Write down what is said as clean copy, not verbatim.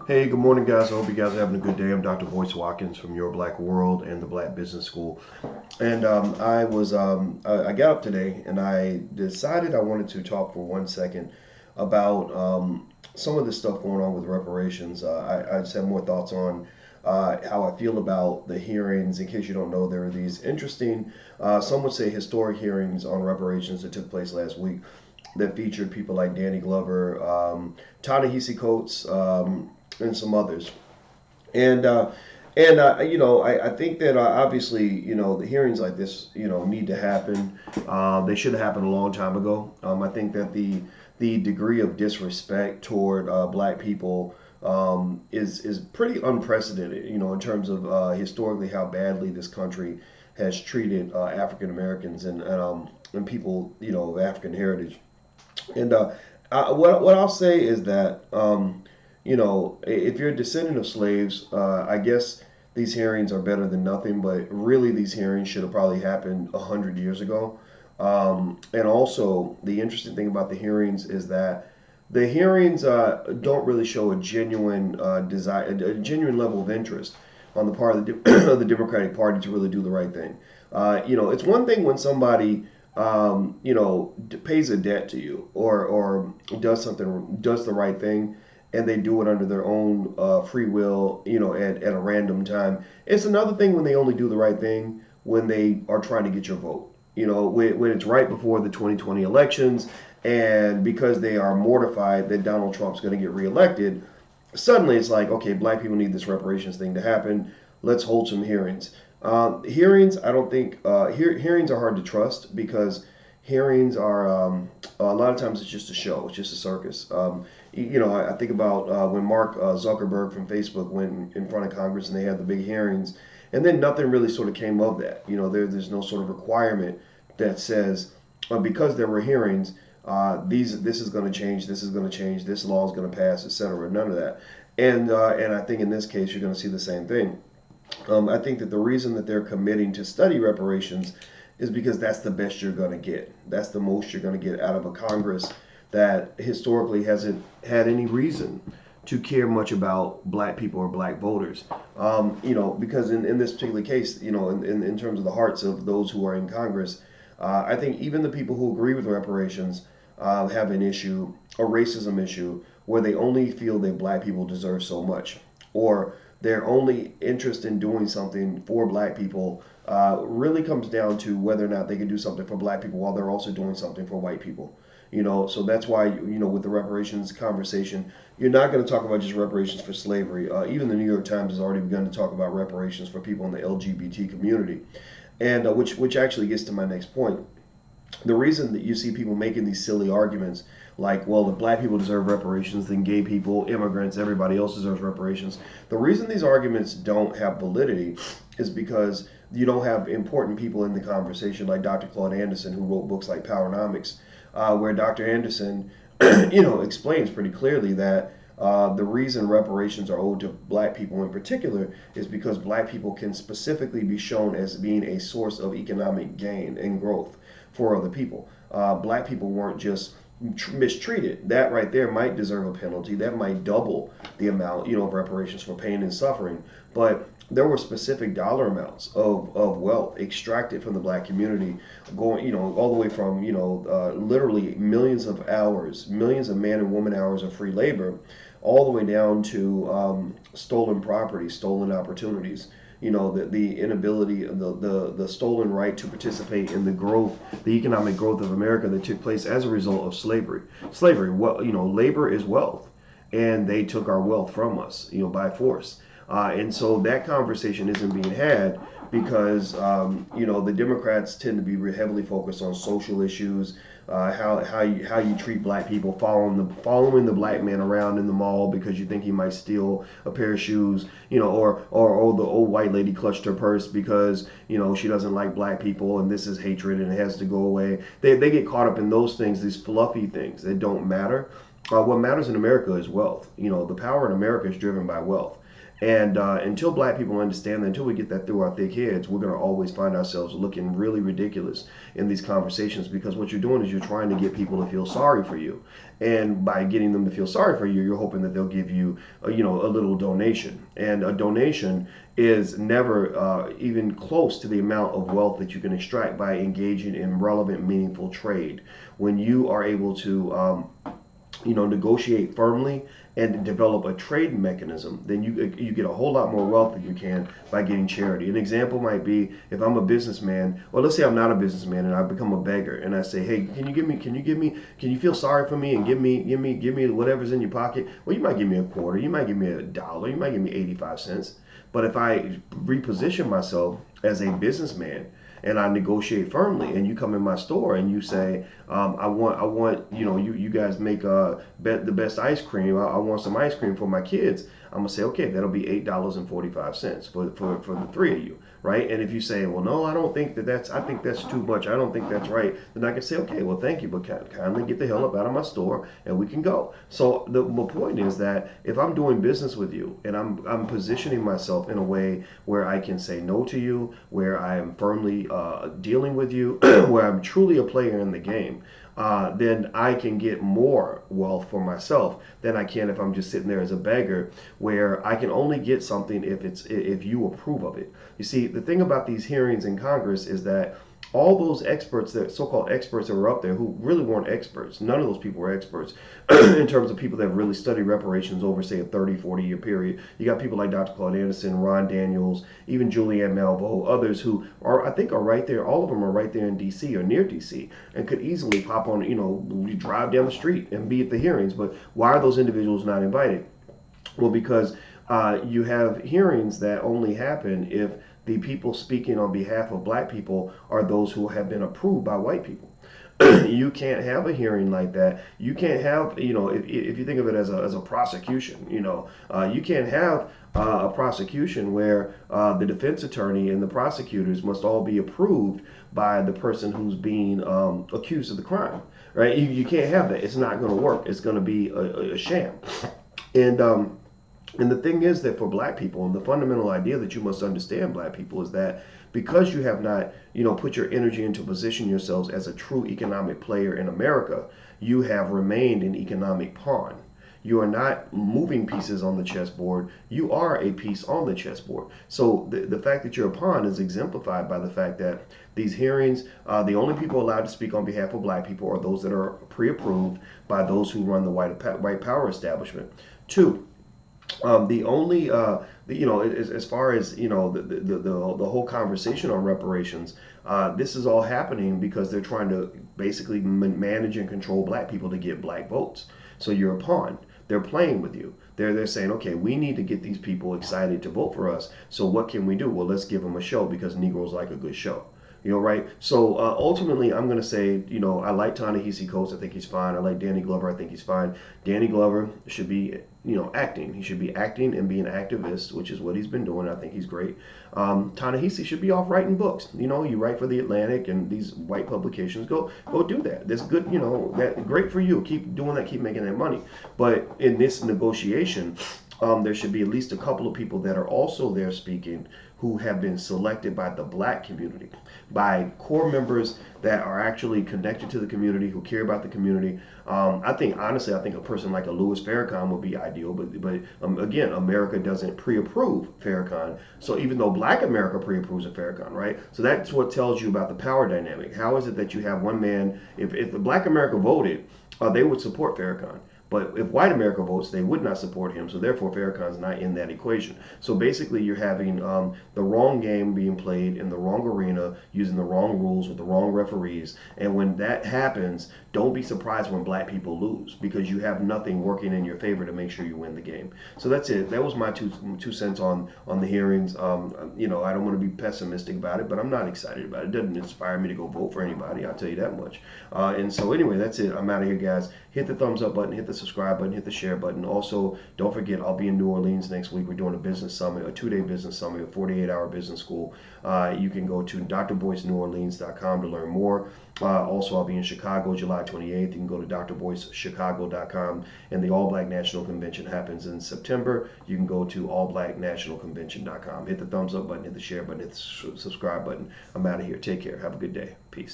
Hey, good morning, guys. I hope you guys are having a good day. I'm Dr. Boyce Watkins from Your Black World and the Black Business School. And I got up today and I decided I wanted to talk for 1 second about some of the stuff going on with reparations. I just have more thoughts on how I feel about the hearings. In case you don't know, there are these interesting, some would say historic hearings on reparations that took place last week that featured people like Danny Glover, Ta-Nehisi Coates, and some others. And I think that obviously, the hearings like this, need to happen. They should have happened a long time ago. I think that the degree of disrespect toward black people is pretty unprecedented. In terms of historically how badly this country has treated African Americans and people, of African heritage. And what I'll say is that if you're a descendant of slaves, I guess these hearings are better than nothing. But really, these hearings should have probably happened 100 years ago. And also, the interesting thing about the hearings is that the hearings don't really show a genuine desire, a genuine level of interest on the part of of the Democratic Party to really do the right thing. It's one thing when somebody pays a debt to you or does the right thing, and they do it under their own free will, at a random time. It's another thing when they only do the right thing when they are trying to get your vote. When it's right before the 2020 elections, and because they are mortified that Donald Trump's going to get reelected, suddenly it's like, okay, black people need this reparations thing to happen. Let's hold some hearings. Hearings, I don't think hearings are hard to trust because hearings are a lot of times it's just a show, it's just a circus. I think about when Mark Zuckerberg from Facebook went in front of Congress and they had the big hearings, and then nothing really sort of came of that. There's no sort of requirement that says because there were hearings, this is going to change, this is going to change, this law is going to pass, etc. None of that. And I think in this case you're going to see the same thing. I think that the reason that they're committing to study reparations is because that's the best you're going to get. That's the most you're going to get out of a Congress that historically hasn't had any reason to care much about black people or black voters. Because in this particular case, in terms of the hearts of those who are in Congress, I think even the people who agree with reparations have an issue, a racism issue, where they only feel that black people deserve so much, or their only interest in doing something for black people really comes down to whether or not they can do something for black people while they're also doing something for white people. So that's why, with the reparations conversation, you're not going to talk about just reparations for slavery. Even the New York Times has already begun to talk about reparations for people in the LGBT community, and which actually gets to my next point. The reason that you see people making these silly arguments like, well, if black people deserve reparations, then gay people, immigrants, everybody else deserves reparations. The reason these arguments don't have validity is because you don't have important people in the conversation like Dr. Claude Anderson, who wrote books like Powernomics, where Dr. Anderson, explains pretty clearly that the reason reparations are owed to black people in particular is because black people can specifically be shown as being a source of economic gain and growth for other people. Black people weren't just mistreated. That right there might deserve a penalty. That might double the amount, of reparations for pain and suffering. But there were specific dollar amounts of wealth extracted from the black community, going, all the way from, literally millions of hours, millions of man and woman hours of free labor, all the way down to stolen property, stolen opportunities. The inability, the stolen right to participate in the growth, the economic growth of America that took place as a result of slavery. Well, labor is wealth, and they took our wealth from us, by force. And so that conversation isn't being had because, the Democrats tend to be heavily focused on social issues, how you treat black people, following the black man around in the mall because you think he might steal a pair of shoes, or the old white lady clutched her purse because she doesn't like black people and this is hatred and it has to go away. They get caught up in those things, these fluffy things that don't matter. what matters in America is wealth. You know, the power in America is driven by wealth. And until black people understand that, until we get that through our thick heads, we're going to always find ourselves looking really ridiculous in these conversations, because what you're doing is you're trying to get people to feel sorry for you. And by getting them to feel sorry for you, you're hoping that they'll give you, a little donation. And a donation is never even close to the amount of wealth that you can extract by engaging in relevant, meaningful trade. When you are able to negotiate firmly and develop a trade mechanism, then you get a whole lot more wealth than you can by getting charity. An example might be, if I'm a businessman, or let's say I'm not a businessman and I become a beggar, and I say, hey, can you feel sorry for me and give me whatever's in your pocket? Well, you might give me a quarter, you might give me $1, you might give me 85 cents. But if I reposition myself as a businessman and I negotiate firmly, and you come in my store and you say, I want, you guys make the best ice cream. I want some ice cream for my kids. I'm gonna say, okay, that'll be $8.45 for the three of you, right? And if you say, well, no, I think that's too much, I don't think that's right, then I can say, okay, well, thank you, but kindly get the hell up out of my store and we can go. So the point is that if I'm doing business with you and I'm positioning myself in a way where I can say no to you, where I am firmly dealing with you, where I'm truly a player in the game, then I can get more wealth for myself than I can if I'm just sitting there as a beggar, where I can only get something if you approve of it. You see, the thing about these hearings in Congress is that all those experts, that so-called experts that were up there, who really weren't experts, none of those people were experts in terms of people that have really studied reparations over, say, a 30, 40-year period. You got people like Dr. Claude Anderson, Ron Daniels, even Julianne Malveaux, others who I think are right there. All of them are right there in D.C. or near D.C. and could easily pop on, drive down the street and be at the hearings. But why are those individuals not invited? Well, because you have hearings that only happen if the people speaking on behalf of black people are those who have been approved by white people. You can't have a hearing like that. You can't have, if you think of it as a prosecution, you can't have a prosecution where the defense attorney and the prosecutors must all be approved by the person who's being accused of the crime, right? You can't have that. It's not going to work. It's going to be a sham. And the thing is that for black people, and the fundamental idea that you must understand, black people, is that because you have not, put your energy into position yourselves as a true economic player in America, you have remained an economic pawn. You are not moving pieces on the chessboard. You are a piece on the chessboard. So the fact that you're a pawn is exemplified by the fact that these hearings, the only people allowed to speak on behalf of black people are those that are pre-approved by those who run the white power establishment. Two, the only as far as the whole conversation on reparations, this is all happening because they're trying to basically manage and control black people to get black votes. So you're a pawn. They're playing with you. They're saying, okay, we need to get these people excited to vote for us. So what can we do? Well, let's give them a show, because Negroes like a good show. Right? So ultimately, I'm going to say, I like Ta-Nehisi Coates. I think he's fine. I like Danny Glover. I think he's fine. Danny Glover should be, acting. He should be acting and being an activist, which is what he's been doing. I think he's great. Ta-Nehisi should be off writing books. You write for the Atlantic and these white publications. Go do that. That's good. That great for you. Keep doing that. Keep making that money. But in this negotiation, there should be at least a couple of people that are also there speaking, who have been selected by the black community, by core members that are actually connected to the community, who care about the community. Honestly, I think a person like a Louis Farrakhan would be ideal, but again, America doesn't pre-approve Farrakhan. So even though black America pre-approves of Farrakhan, right? So that's what tells you about the power dynamic. How is it that you have one man, if the black America voted, they would support Farrakhan. But if white America votes, they would not support him. So therefore, Farrakhan's not in that equation. So basically, you're having the wrong game being played in the wrong arena, using the wrong rules with the wrong referees. And when that happens, don't be surprised when black people lose, because you have nothing working in your favor to make sure you win the game. So that's it. That was my two cents on the hearings. I don't want to be pessimistic about it, but I'm not excited about it. It doesn't inspire me to go vote for anybody. I'll tell you that much. And so anyway, that's it. I'm out of here, guys. Hit the thumbs up button. Hit the subscribe button, hit the share button. Also, don't forget, I'll be in New Orleans next week. We're doing a business summit, a 2-day business summit, a 48-hour business school. You can go to drboyceneworleans.com to learn more. Also, I'll be in Chicago July 28th. You can go to drboycechicago.com. And the All Black National Convention happens in September. You can go to allblacknationalconvention.com. Hit the thumbs up button, hit the share button, hit the subscribe button. I'm out of here. Take care. Have a good day. Peace.